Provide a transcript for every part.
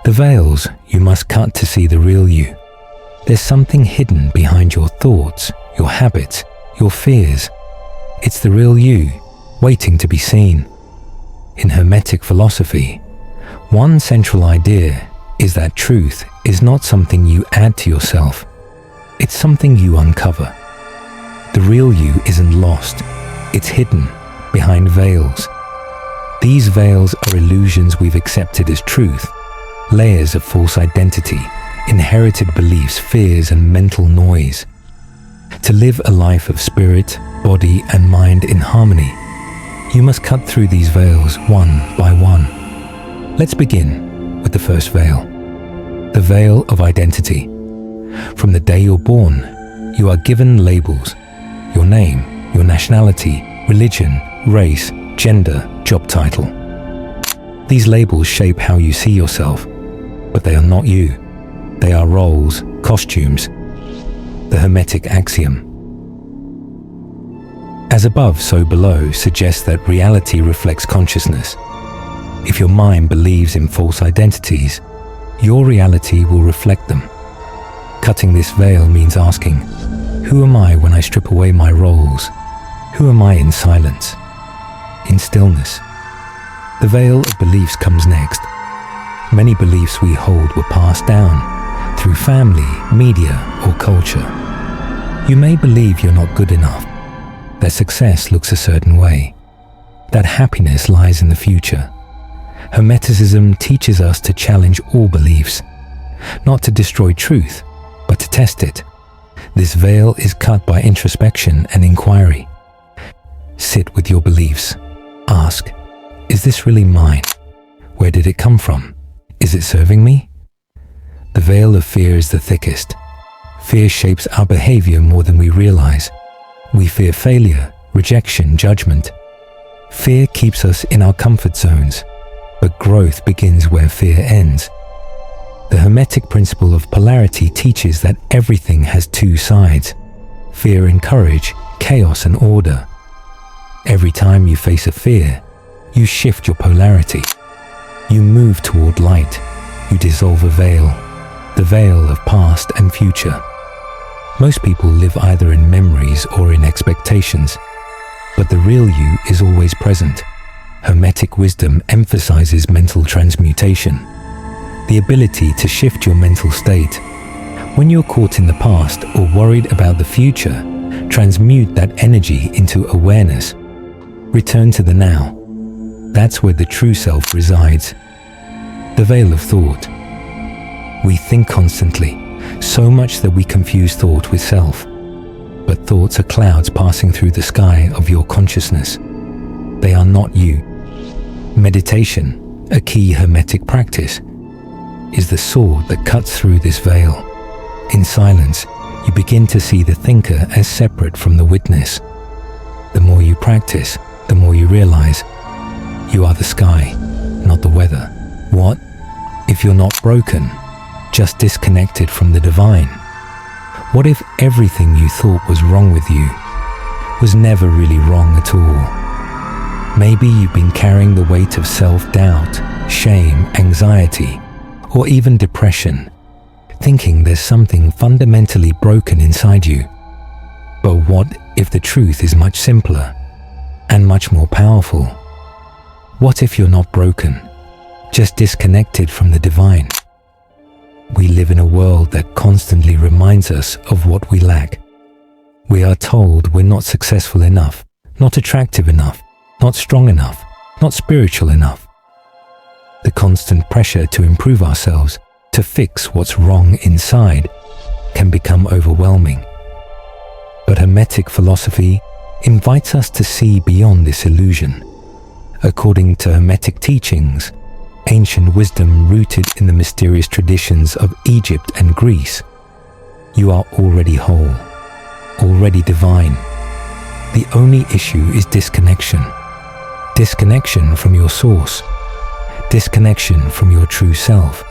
The veils you must cut to see the real you. There's something hidden behind your thoughts, your habits, your fears. It's the real you, waiting to be seen. In Hermetic philosophy, one central idea is that truth is not something you add to yourself. It's something you uncover. The real you isn't lost. It's hidden behind veils. These veils are illusions we've accepted as truth, layers of false identity, inherited beliefs, fears, and mental noise. To live a life of spirit, body, and mind in harmony, you must cut through these veils one by one. Let's begin with the first veil, the veil of identity. From the day you're born, you are given labels: your name, your nationality, religion, race, gender, job title. These labels shape how you see yourself, but they are not you. They are roles, costumes. The Hermetic axiom, as above, so below, suggests that reality reflects consciousness. If your mind believes in false identities, your reality will reflect them. Cutting this veil means asking, who am I when I strip away my roles? Who am I in silence, in stillness? The veil of beliefs comes next. Many beliefs we hold were passed down through family, media, or culture. You may believe you're not good enough, that success looks a certain way, that happiness lies in the future. Hermeticism teaches us to challenge all beliefs, not to destroy truth, but to test it. This veil is cut by introspection and inquiry. Sit with your beliefs. Ask, is this really mine? Where did it come from? Is it serving me? The veil of fear is the thickest. Fear shapes our behavior more than we realize. We fear failure, rejection, judgment. Fear keeps us in our comfort zones, but growth begins where fear ends. The Hermetic principle of polarity teaches that everything has two sides: fear and courage, chaos and order. Every time you face a fear, you shift your polarity. You move toward light. You dissolve a veil, the veil of past and future. Most people live either in memories or in expectations, but the real you is always present. Hermetic wisdom emphasizes mental transmutation, the ability to shift your mental state. When you're caught in the past or worried about the future, transmute that energy into awareness. Return to the now. That's where the true self resides. The veil of thought. We think constantly, so much that we confuse thought with self. But thoughts are clouds passing through the sky of your consciousness. They are not you. Meditation, a key Hermetic practice, is the sword that cuts through this veil. In silence, you begin to see the thinker as separate from the witness. The more you practice, the more you realize you are the sky, not the weather. What if you're not broken, just disconnected from the divine? What if everything you thought was wrong with you was never really wrong at all? Maybe you've been carrying the weight of self-doubt, shame, anxiety, or even depression, thinking there's something fundamentally broken inside you. But what if the truth is much simpler and much more powerful? What if you're not broken, just disconnected from the divine? We live in a world that constantly reminds us of what we lack. We are told we're not successful enough, not attractive enough, not strong enough, not spiritual enough. The constant pressure to improve ourselves, to fix what's wrong inside, can become overwhelming. But Hermetic philosophy invites us to see beyond this illusion. According to Hermetic teachings, ancient wisdom rooted in the mysterious traditions of Egypt and Greece, you are already whole, already divine. The only issue is disconnection. Disconnection from your source. Disconnection from your true self.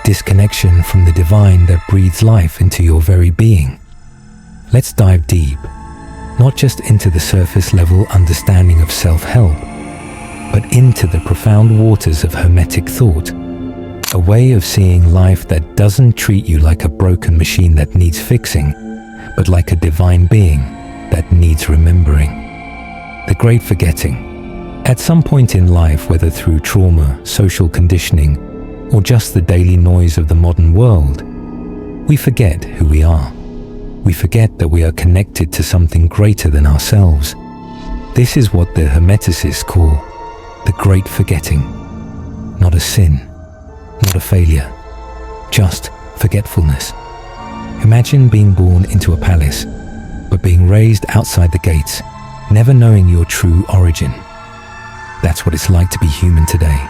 Disconnection from the divine that breathes life into your very being. Let's dive deep, not just into the surface level understanding of self-help, but into the profound waters of Hermetic thought. A way of seeing life that doesn't treat you like a broken machine that needs fixing, but like a divine being that needs remembering. The great forgetting. At some point in life, whether through trauma, social conditioning, or just the daily noise of the modern world, we forget who we are. We forget that we are connected to something greater than ourselves. This is what the Hermeticists call the great forgetting. Not a sin, not a failure, just forgetfulness. Imagine being born into a palace, but being raised outside the gates, never knowing your true origin. That's what it's like to be human today.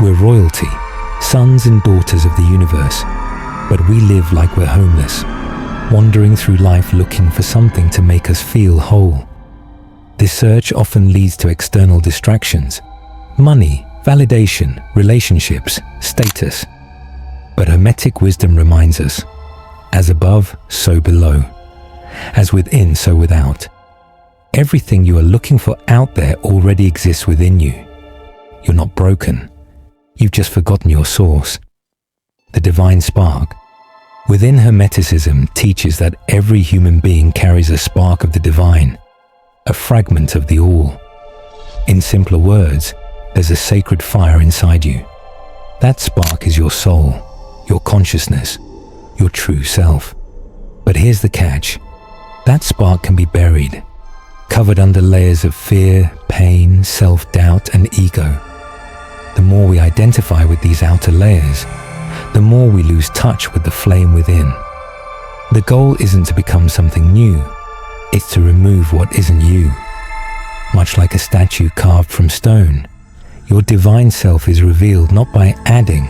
We're royalty, sons and daughters of the universe, but we live like we're homeless, wandering through life looking for something to make us feel whole. This search often leads to external distractions, money, validation, relationships, status. But Hermetic wisdom reminds us, as above, so below. As within, so without. Everything you are looking for out there already exists within you. You're not broken. You've just forgotten your source. The divine spark. Within Hermeticism teaches that every human being carries a spark of the divine, a fragment of the all. In simpler words, there's a sacred fire inside you. That spark is your soul, your consciousness, your true self. But here's the catch. That spark can be buried, covered under layers of fear, pain, self-doubt, and ego. The more we identify with these outer layers, the more we lose touch with the flame within. The goal isn't to become something new, it's to remove what isn't you. Much like a statue carved from stone, your divine self is revealed not by adding,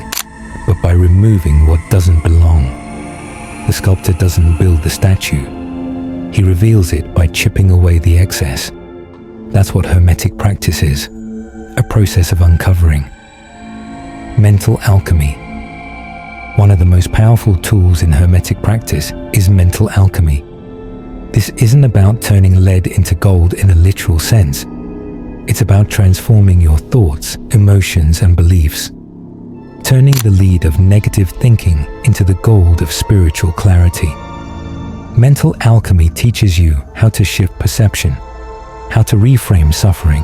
but by removing what doesn't belong. The sculptor doesn't build the statue. He reveals it by chipping away the excess. That's what Hermetic practice is, a process of uncovering. Mental alchemy. One of the most powerful tools in Hermetic practice is mental alchemy. This isn't about turning lead into gold in a literal sense. It's about transforming your thoughts, emotions, and beliefs, turning the lead of negative thinking into the gold of spiritual clarity. Mental alchemy teaches you how to shift perception, how to reframe suffering,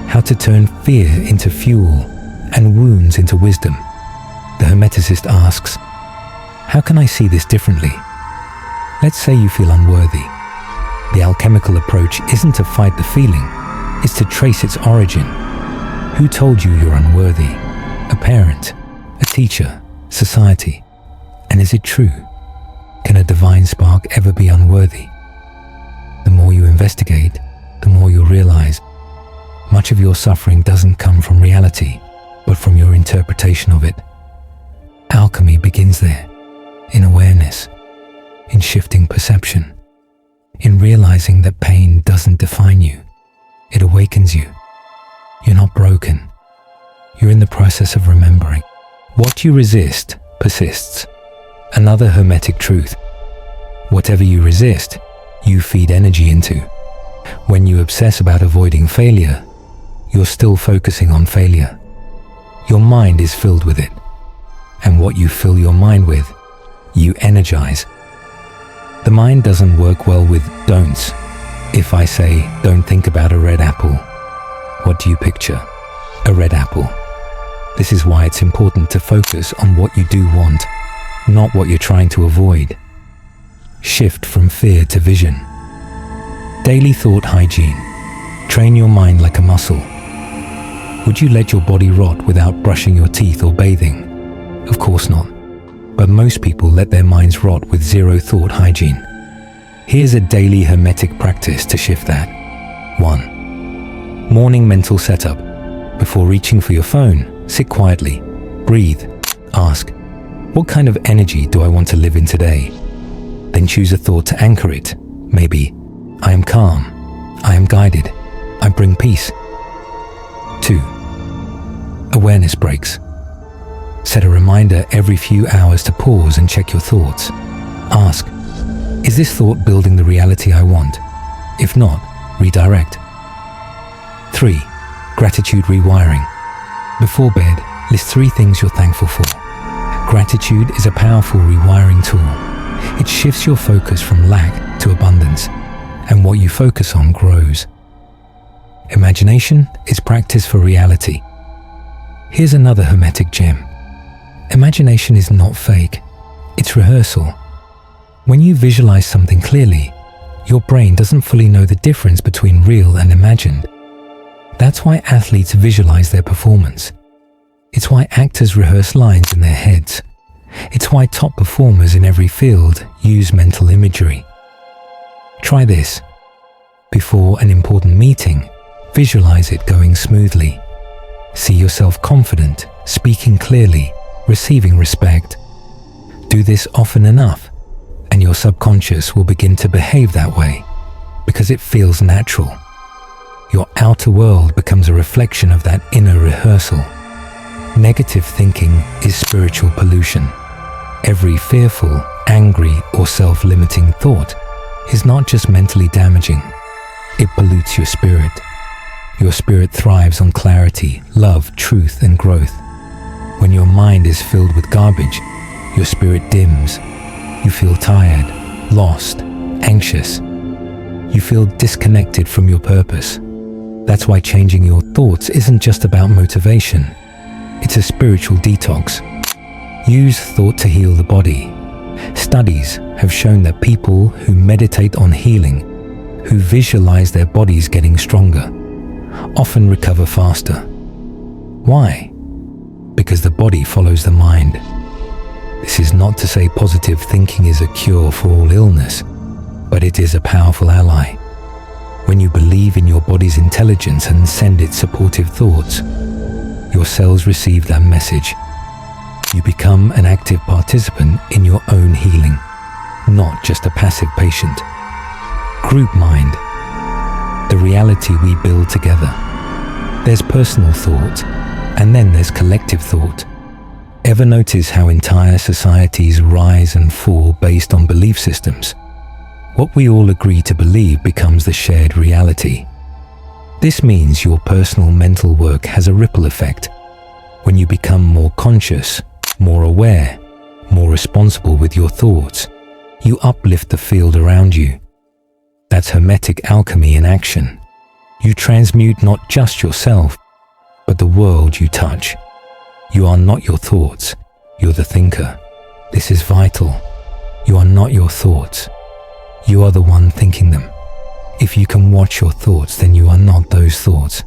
how to turn fear into fuel and wounds into wisdom. The Hermeticist asks, how can I see this differently? Let's say you feel unworthy. The alchemical approach isn't to fight the feeling, it's to trace its origin. Who told you you're unworthy? A parent, a teacher, society. And is it true? Can a divine spark ever be unworthy? The more you investigate, the more you'll realize much of your suffering doesn't come from reality, but from your interpretation of it. Alchemy begins there, in awareness, in shifting perception, in realizing that pain doesn't define you. It awakens you. You're not broken. You're in the process of remembering. What you resist persists. Another Hermetic truth. Whatever you resist, you feed energy into. When you obsess about avoiding failure, you're still focusing on failure. Your mind is filled with it. And what you fill your mind with, you energize. The mind doesn't work well with don'ts. If I say, don't think about a red apple, what do you picture? A red apple. This is why it's important to focus on what you do want, not what you're trying to avoid. Shift from fear to vision. Daily thought hygiene. Train your mind like a muscle. Would you let your body rot without brushing your teeth or bathing? Of course not. But most people let their minds rot with zero thought hygiene. Here's a daily Hermetic practice to shift that. 1. Morning mental setup. Before reaching for your phone, sit quietly, breathe, ask, what kind of energy do I want to live in today? Then choose a thought to anchor it. Maybe, I am calm, I am guided, I bring peace. 2. Awareness breaks. Set a reminder every few hours to pause and check your thoughts. Ask, is this thought building the reality I want? If not, redirect. 3. Gratitude rewiring. Before bed, List 3 things you're thankful for. Gratitude is a powerful rewiring tool. It shifts your focus from lack to abundance, and what you focus on grows. Imagination is practice for reality. Here's another Hermetic gem. Imagination is not fake, it's rehearsal. When you visualize something clearly, your brain doesn't fully know the difference between real and imagined. That's why athletes visualize their performance. It's why actors rehearse lines in their heads. It's why top performers in every field use mental imagery. Try this. Before an important meeting, visualize it going smoothly. See yourself confident, speaking clearly, receiving respect. Do this often enough, and your subconscious will begin to behave that way because it feels natural. Your outer world becomes a reflection of that inner rehearsal. Negative thinking is spiritual pollution. Every fearful, angry, or self-limiting thought is not just mentally damaging, it pollutes your spirit. Your spirit thrives on clarity, love, truth, and growth. When your mind is filled with garbage, your spirit dims. You feel tired, lost, anxious. You feel disconnected from your purpose. That's why changing your thoughts isn't just about motivation. It's a spiritual detox. Use thought to heal the body. Studies have shown that people who meditate on healing, who visualize their bodies getting stronger, often recover faster. Why? Because the body follows the mind. This is not to say positive thinking is a cure for all illness, but it is a powerful ally. When you believe in your body's intelligence and send it supportive thoughts, your cells receive that message. You become an active participant in your own healing, not just a passive patient. Group mind, the reality we build together. There's personal thought, and then there's collective thought. Ever notice how entire societies rise and fall based on belief systems? What we all agree to believe becomes the shared reality. This means your personal mental work has a ripple effect. When you become more conscious, more aware, more responsible with your thoughts, you uplift the field around you. That's Hermetic alchemy in action. You transmute not just yourself, but the world you touch. You are not your thoughts, you're the thinker. This is vital. You are not your thoughts. You are the one thinking them. If you can watch your thoughts, then you are not those thoughts.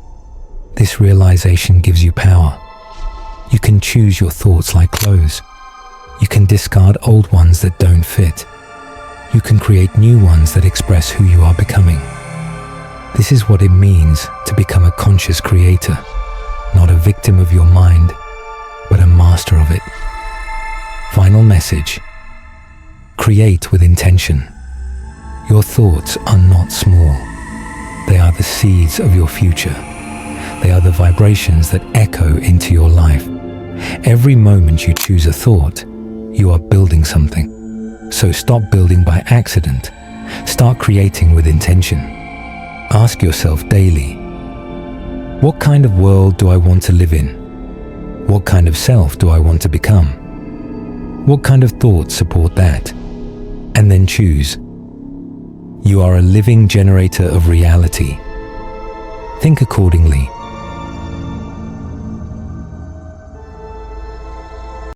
This realization gives you power. You can choose your thoughts like clothes. You can discard old ones that don't fit. You can create new ones that express who you are becoming. This is what it means to become a conscious creator, not a victim of your mind, but a master of it. Final message. Create with intention. Your thoughts are not small. They are the seeds of your future. They are the vibrations that echo into your life. Every moment you choose a thought, you are building something. So stop building by accident. Start creating with intention. Ask yourself daily, what kind of world do I want to live in? What kind of self do I want to become? What kind of thoughts support that? And then choose. You are a living generator of reality. Think accordingly.